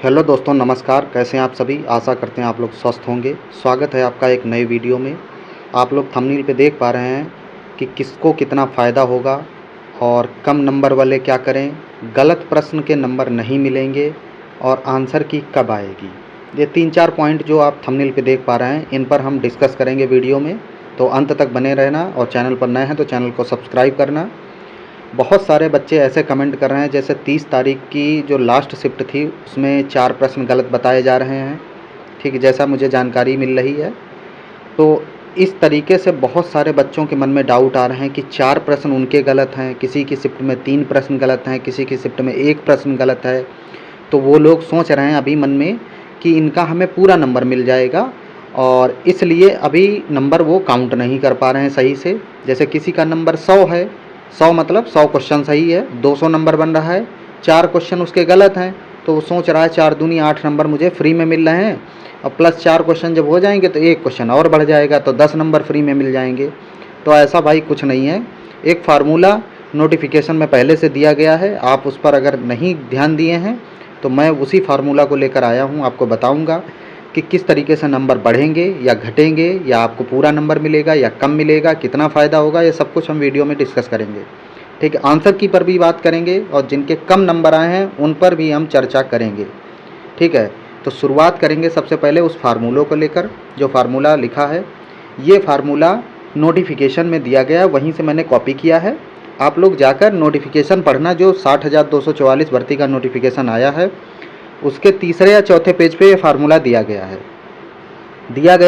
Hello दोस्तों, नमस्कार। कैसे हैं आप सभी? आशा करते हैं आप लोग स्वस्थ होंगे। स्वागत है आपका एक नए वीडियो में। आप लोग थंबनेल पे देख पा रहे हैं कि किसको कितना फ़ायदा होगा और कम नंबर वाले क्या करें, गलत प्रश्न के नंबर नहीं मिलेंगे और आंसर की कब आएगी। ये 3-4 पॉइंट जो आप थंबनेल पे देख पा रहे हैं, इन पर हम डिस्कस करेंगे वीडियो में। तो अंत तक बने रहना और चैनल पर नए हैं तो चैनल को सब्सक्राइब करना। बहुत सारे बच्चे ऐसे कमेंट कर रहे हैं जैसे 30 तारीख की जो लास्ट शिफ्ट थी उसमें 4 प्रश्न गलत बताए जा रहे हैं। ठीक है, जैसा मुझे जानकारी मिल रही है। तो इस तरीके से बहुत सारे बच्चों के मन में डाउट आ रहे हैं कि 4 प्रश्न उनके गलत हैं, किसी की शिफ्ट में 3 प्रश्न गलत हैं, किसी की शिफ्ट में 1 प्रश्न गलत है। तो वो लोग सोच रहे हैं अभी मन में कि इनका हमें पूरा नंबर मिल जाएगा और इसलिए अभी नंबर वो काउंट नहीं कर पा रहे हैं सही से। जैसे किसी का नंबर 100 है, 100 मतलब 100 क्वेश्चन सही है, 200 नंबर बन रहा है, 4 क्वेश्चन उसके गलत हैं। तो वो सोच रहा है 4 दूनी 8 नंबर मुझे फ्री में मिल रहे हैं और प्लस 4 क्वेश्चन जब हो जाएंगे तो 1 क्वेश्चन और बढ़ जाएगा तो 10 नंबर फ्री में मिल जाएंगे। तो ऐसा भाई कुछ नहीं है। एक फार्मूला नोटिफिकेशन में पहले से दिया गया है, आप उस पर अगर नहीं ध्यान दिए हैं तो मैं उसी फार्मूला को लेकर आया हूँ। आपको बताऊँगा कि किस तरीके से नंबर बढ़ेंगे या घटेंगे, या आपको पूरा नंबर मिलेगा या कम मिलेगा, कितना फ़ायदा होगा, ये सब कुछ हम वीडियो में डिस्कस करेंगे। ठीक है, आंसर की पर भी बात करेंगे और जिनके कम नंबर आए हैं उन पर भी हम चर्चा करेंगे। ठीक है, तो शुरुआत करेंगे सबसे पहले उस फार्मूलों को लेकर। जो फार्मूला लिखा है, ये फार्मूला नोटिफिकेशन में दिया गया, वहीं से मैंने कॉपी किया है। आप लोग जाकर नोटिफिकेशन पढ़ना, जो 60,244 भर्ती का नोटिफिकेशन आया है उसके तीसरे या चौथे पेज पे ये फार्मूला दिया गया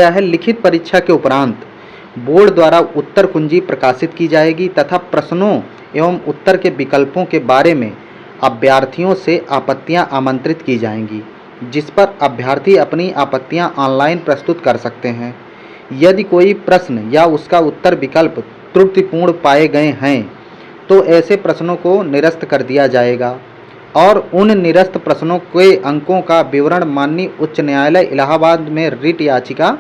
है। लिखित परीक्षा के उपरांत बोर्ड द्वारा उत्तर कुंजी प्रकाशित की जाएगी तथा प्रश्नों एवं उत्तर के विकल्पों के बारे में अभ्यर्थियों से आपत्तियां आमंत्रित की जाएंगी, जिस पर अभ्यर्थी अपनी आपत्तियां ऑनलाइन प्रस्तुत कर सकते हैं। यदि कोई प्रश्न या उसका उत्तर विकल्प त्रुटिपूर्ण पाए गए हैं तो ऐसे प्रश्नों को निरस्त कर दिया जाएगा और उन निरस्त प्रश्नों के अंकों का विवरण माननीय उच्च न्यायालय इलाहाबाद में रिट याचिका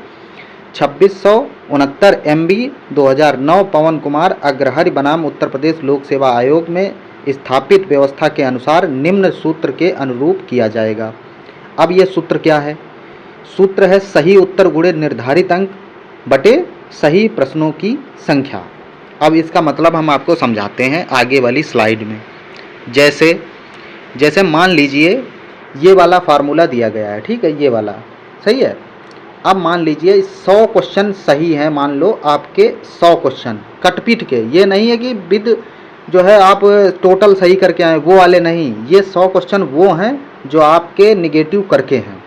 2669 MB 2009 पवन कुमार अग्रहरि बनाम उत्तर प्रदेश लोक सेवा आयोग में स्थापित व्यवस्था के अनुसार निम्न सूत्र के अनुरूप किया जाएगा। अब ये सूत्र क्या है? सूत्र है सही उत्तर गुणे निर्धारित अंक बटे सही प्रश्नों की संख्या। अब इसका मतलब हम आपको समझाते हैं आगे वाली स्लाइड में। जैसे मान लीजिए ये वाला फार्मूला दिया गया है, ठीक है, ये वाला सही है। अब मान लीजिए 100 क्वेश्चन सही है, मान लो आपके 100 क्वेश्चन कटपीट के, ये नहीं है कि विद जो है आप टोटल सही करके आए, वो वाले नहीं। ये 100 क्वेश्चन वो हैं जो आपके निगेटिव करके हैं।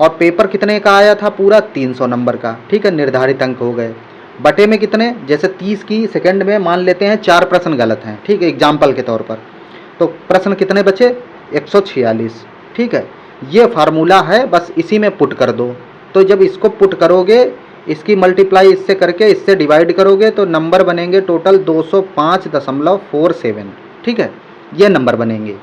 और पेपर कितने का आया था? पूरा 300 नंबर का। ठीक है, निर्धारित अंक हो गए। बटे में कितने? जैसे 30 की सेकंड में मान लेते हैं 4 प्रश्न गलत हैं, ठीक है, एग्जाम्पल के तौर पर। तो प्रश्न कितने बचे? 146। ठीक है, ये फार्मूला है, बस इसी में पुट कर दो। तो जब इसको पुट करोगे, इसकी मल्टीप्लाई इससे करके इससे डिवाइड करोगे तो नंबर बनेंगे टोटल 205.47। ठीक है, ये नंबर बनेंगे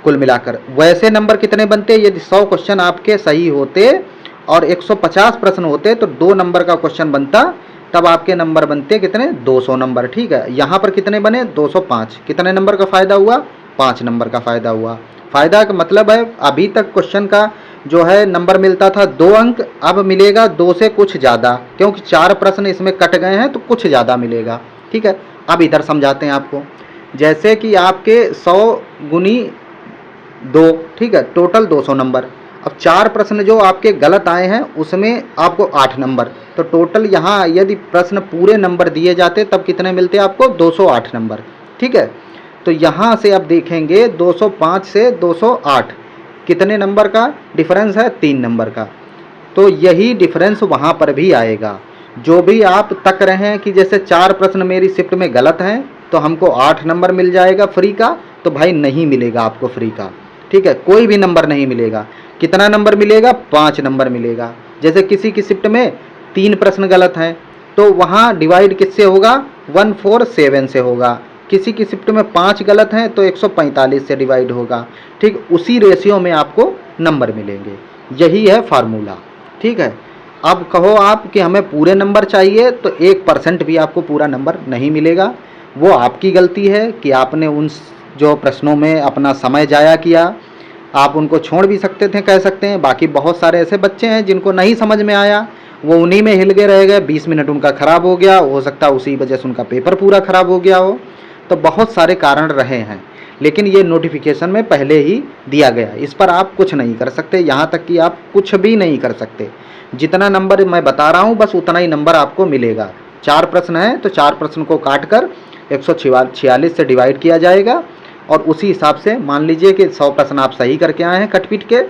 कुल मिलाकर। वैसे नंबर कितने बनते? यदि 100 क्वेश्चन आपके सही होते और 150 प्रश्न होते तो 2 नंबर का क्वेश्चन बनता, तब आपके नंबर बनते कितने? 200 नंबर। ठीक है, यहाँ पर कितने बने? 205। कितने नंबर का फ़ायदा हुआ? 5 नंबर का फ़ायदा हुआ। फ़ायदा का मतलब है अभी तक क्वेश्चन का जो है नंबर मिलता था 2 अंक, अब मिलेगा 2 से कुछ ज़्यादा, क्योंकि 4 प्रश्न इसमें कट गए हैं तो कुछ ज़्यादा मिलेगा। ठीक है, अब इधर समझाते हैं आपको। जैसे कि आपके 100 गुनी 2, ठीक है, टोटल 200 नंबर। अब 4 प्रश्न जो आपके गलत आए हैं उसमें आपको 8 नंबर, तो टोटल यहाँ यदि प्रश्न पूरे नंबर दिए जाते तब कितने मिलते आपको? 208 नंबर। ठीक है, तो यहाँ से अब देखेंगे 205 से 208 कितने नंबर का डिफरेंस है? 3 नंबर का। तो यही डिफरेंस वहाँ पर भी आएगा। जो भी आप तक रहे हैं कि जैसे 4 प्रश्न मेरी शिफ्ट में गलत हैं तो हमको 8 नंबर मिल जाएगा फ्री का, तो भाई नहीं मिलेगा आपको फ्री का। ठीक है, कोई भी नंबर नहीं मिलेगा। कितना नंबर मिलेगा? 5 नंबर मिलेगा। जैसे किसी की शिफ्ट में 3 प्रश्न गलत हैं तो वहाँ डिवाइड किससे होगा? 147 से होगा। किसी की शिफ्ट में 5 गलत हैं तो 145 से डिवाइड होगा। ठीक, उसी रेशियो में आपको नंबर मिलेंगे। यही है फार्मूला। ठीक है, अब कहो आप कि हमें पूरे नंबर चाहिए तो 1% भी आपको पूरा नंबर नहीं मिलेगा। वो आपकी गलती है कि आपने उन जो प्रश्नों में अपना समय जाया किया, आप उनको छोड़ भी सकते थे, कह सकते हैं। बाकी बहुत सारे ऐसे बच्चे हैं जिनको नहीं समझ में आया, वो उन्हीं में हिल के रह गए, 20 मिनट उनका ख़राब हो गया, हो सकता है उसी वजह से उनका पेपर पूरा ख़राब हो गया हो। तो बहुत सारे कारण रहे हैं, लेकिन ये नोटिफिकेशन में पहले ही दिया गया, इस पर आप कुछ नहीं कर सकते, यहाँ तक कि आप कुछ भी नहीं कर सकते। जितना नंबर मैं बता रहा हूँ बस उतना ही नंबर आपको मिलेगा। 4 प्रश्न हैं तो 4 प्रश्न को काट कर 146 से डिवाइड किया जाएगा, और उसी हिसाब से मान लीजिए कि 100 प्रश्न आप सही करके आए हैं कट पीट के,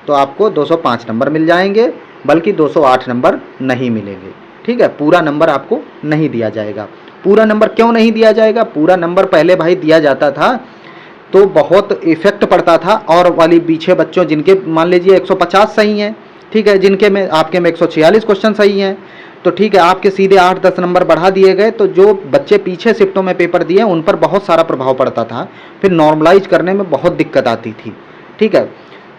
तो आपको 205 नंबर मिल जाएंगे, बल्कि 208 नंबर नहीं मिलेंगे। ठीक है, पूरा नंबर आपको नहीं दिया जाएगा। पूरा नंबर क्यों नहीं दिया जाएगा? पूरा नंबर पहले भाई दिया जाता था तो बहुत इफेक्ट पड़ता था, और वाली पीछे बच्चों जिनके मान लीजिए 150 सही हैं, ठीक है, जिनके में आपके में 146 क्वेश्चन सही हैं, तो ठीक है आपके सीधे 8-10 नंबर बढ़ा दिए गए, तो जो बच्चे पीछे शिफ्टों में पेपर दिए उन पर बहुत सारा प्रभाव पड़ता था, फिर नॉर्मलाइज करने में बहुत दिक्कत आती थी। ठीक है,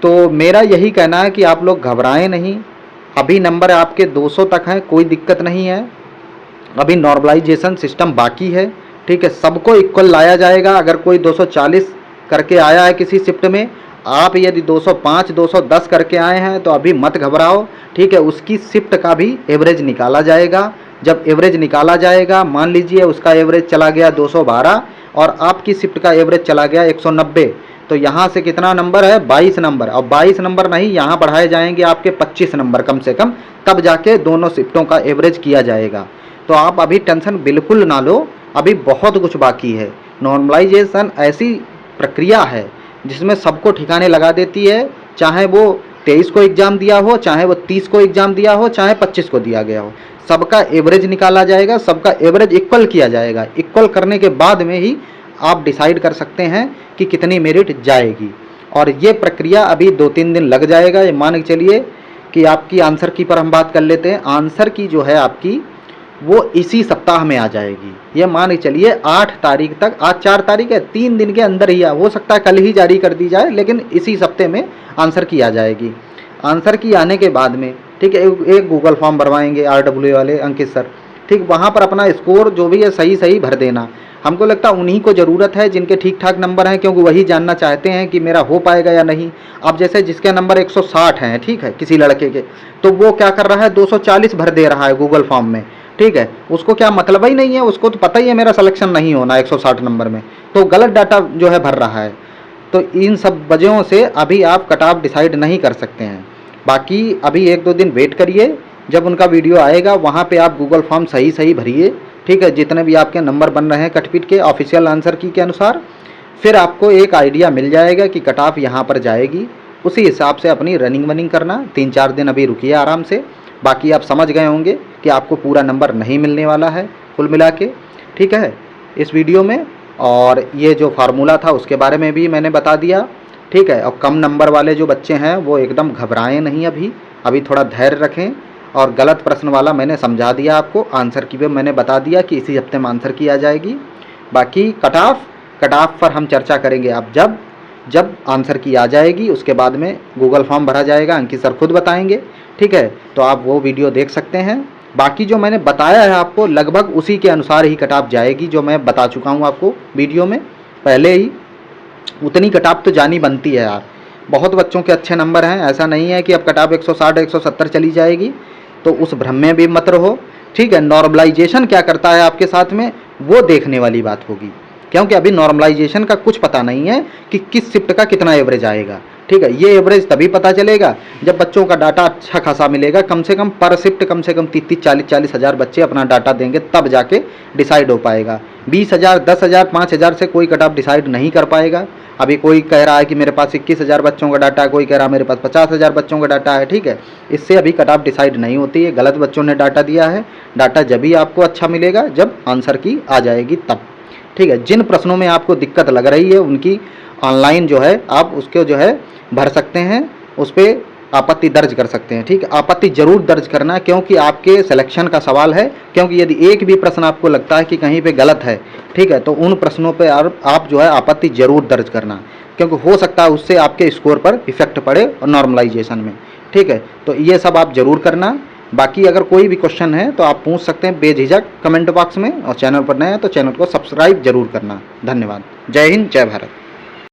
तो मेरा यही कहना है कि आप लोग घबराएं नहीं। अभी नंबर आपके 200 तक हैं, कोई दिक्कत नहीं है, अभी नॉर्मलाइजेशन सिस्टम बाकी है। ठीक है, सबको इक्वल लाया जाएगा। अगर कोई 240 करके आया है किसी शिफ्ट में, आप यदि 205 210 करके आए हैं तो अभी मत घबराओ। ठीक है, उसकी शिफ्ट का भी एवरेज निकाला जाएगा। जब एवरेज निकाला जाएगा, मान लीजिए उसका एवरेज चला गया 212 और आपकी शिफ्ट का एवरेज चला गया 190, तो यहाँ से कितना नंबर है? 22 नंबर। और 22 नंबर नहीं, यहाँ बढ़ाए जाएंगे आपके 25 नंबर कम से कम, तब जाके दोनों शिफ्टों का एवरेज किया जाएगा। तो आप अभी टेंशन बिल्कुल ना लो, अभी बहुत कुछ बाकी है। नॉर्मलाइजेशन ऐसी प्रक्रिया है जिसमें सबको ठिकाने लगा देती है, चाहे वो 23 को एग्ज़ाम दिया हो, चाहे वो 30 को एग्ज़ाम दिया हो, चाहे 25 को दिया गया हो, सबका एवरेज निकाला जाएगा, सबका एवरेज इक्वल किया जाएगा। इक्वल करने के बाद में ही आप डिसाइड कर सकते हैं कि कितनी मेरिट जाएगी। और ये प्रक्रिया अभी 2-3 दिन लग जाएगा। ये मान के चलिए कि आपकी आंसर की पर हम बात कर लेते हैं। आंसर की जो है आपकी वो इसी सप्ताह में आ जाएगी। ये मान के चलिए 8 तारीख तक, आज 4 तारीख है, 3 दिन के अंदर ही हो सकता है कल ही जारी कर दी जाए, लेकिन इसी सप्ते में आंसर की आ जाएगी। आंसर की आने के बाद में ठीक है एक गूगल फॉर्म भरवाएंगे RW वाले अंकित सर, ठीक, वहाँ पर अपना स्कोर जो भी है सही सही भर देना। हमको लगता है उन्हीं को ज़रूरत है जिनके ठीक ठाक नंबर हैं, क्योंकि वही जानना चाहते हैं कि मेरा हो पाएगा या नहीं। अब जैसे जिसके नंबर 160 हैं, ठीक है, किसी लड़के के, तो वो क्या कर रहा है 240 भर दे रहा है गूगल फॉर्म में। ठीक है, उसको क्या मतलब ही नहीं है, उसको तो पता ही है मेरा सिलेक्शन नहीं होना 160 नंबर में, तो गलत डाटा जो है भर रहा है। तो इन सब वजहों से अभी आप कट ऑफ डिसाइड नहीं कर सकते हैं। बाकी अभी 1-2 दिन वेट करिए, जब उनका वीडियो आएगा वहाँ पे आप गूगल फॉर्म सही सही भरिए। ठीक है, जितने भी आपके नंबर बन रहे हैं कटपीट के ऑफिशियल आंसर की के अनुसार, फिर आपको एक आइडिया मिल जाएगा कि कट ऑफ यहाँ पर जाएगी। उसी हिसाब से अपनी रनिंग वनिंग करना। 3-4 दिन अभी रुकिए आराम से। बाकी आप समझ गए होंगे कि आपको पूरा नंबर नहीं मिलने वाला है कुल मिला के। ठीक है, इस वीडियो में, और ये जो फार्मूला था उसके बारे में भी मैंने बता दिया। ठीक है, और कम नंबर वाले जो बच्चे हैं वो एकदम घबराएं नहीं, अभी थोड़ा धैर्य रखें। और गलत प्रश्न वाला मैंने समझा दिया आपको, आंसर की भी मैंने बता दिया कि इसी हफ्ते में आंसर की आ जाएगी। बाकी कट ऑफ पर हम चर्चा करेंगे अब जब आंसर की आ जाएगी, उसके बाद में गूगल फॉर्म भरा जाएगा, अंकित सर खुद बताएंगे। ठीक है, तो आप वो वीडियो देख सकते हैं। बाकी जो मैंने बताया है आपको लगभग उसी के अनुसार ही कट ऑफ जाएगी, जो मैं बता चुका हूँ आपको वीडियो में पहले ही। उतनी कट ऑफ तो जानी बनती है यार, बहुत बच्चों के अच्छे नंबर हैं, ऐसा नहीं है कि अब कट ऑफ 160-170 चली जाएगी, तो उस भ्रम में भी मत रहो। ठीक है, नॉर्मलाइजेशन क्या करता है आपके साथ में वो देखने वाली बात होगी, क्योंकि अभी नॉर्मलाइजेशन का कुछ पता नहीं है कि किस शिफ्ट का कितना एवरेज आएगा। ठीक है, ये एवरेज तभी पता चलेगा जब बच्चों का डाटा अच्छा खासा मिलेगा, कम से कम पर शिफ्ट कम से कम 30-40 हज़ार बच्चे अपना डाटा देंगे, तब जाके डिसाइड हो पाएगा। 20,000 10,000 5,000 से कोई कट ऑफ डिसाइड नहीं कर पाएगा। अभी कोई कह रहा है कि मेरे पास 21,000 बच्चों का डाटा है, कोई कह रहा है मेरे पास 50,000 बच्चों का डाटा है। ठीक है, इससे अभी कट ऑफ डिसाइड नहीं होती है, गलत बच्चों ने डाटा दिया है। डाटा जब ही आपको अच्छा मिलेगा जब आंसर की आ जाएगी तब। ठीक है, जिन प्रश्नों में आपको दिक्कत लग रही है उनकी ऑनलाइन जो है आप उसको जो है भर सकते हैं, उस पर आपत्ति दर्ज कर सकते हैं। ठीक है, आपत्ति जरूर दर्ज करना, क्योंकि आपके सिलेक्शन का सवाल है। क्योंकि यदि एक भी प्रश्न आपको लगता है कि कहीं पे गलत है, ठीक है, तो उन प्रश्नों पे आप जो है आपत्ति जरूर दर्ज करना, क्योंकि हो सकता है उससे आपके स्कोर पर इफेक्ट पड़े और नॉर्मलाइजेशन में। ठीक है, तो ये सब आप जरूर करना। बाकी अगर कोई भी क्वेश्चन है तो आप पूछ सकते हैं बेझिझक कमेंट बॉक्स में, और चैनल पर नए हैं तो चैनल को सब्सक्राइब जरूर करना। धन्यवाद। जय हिंद, जय भारत।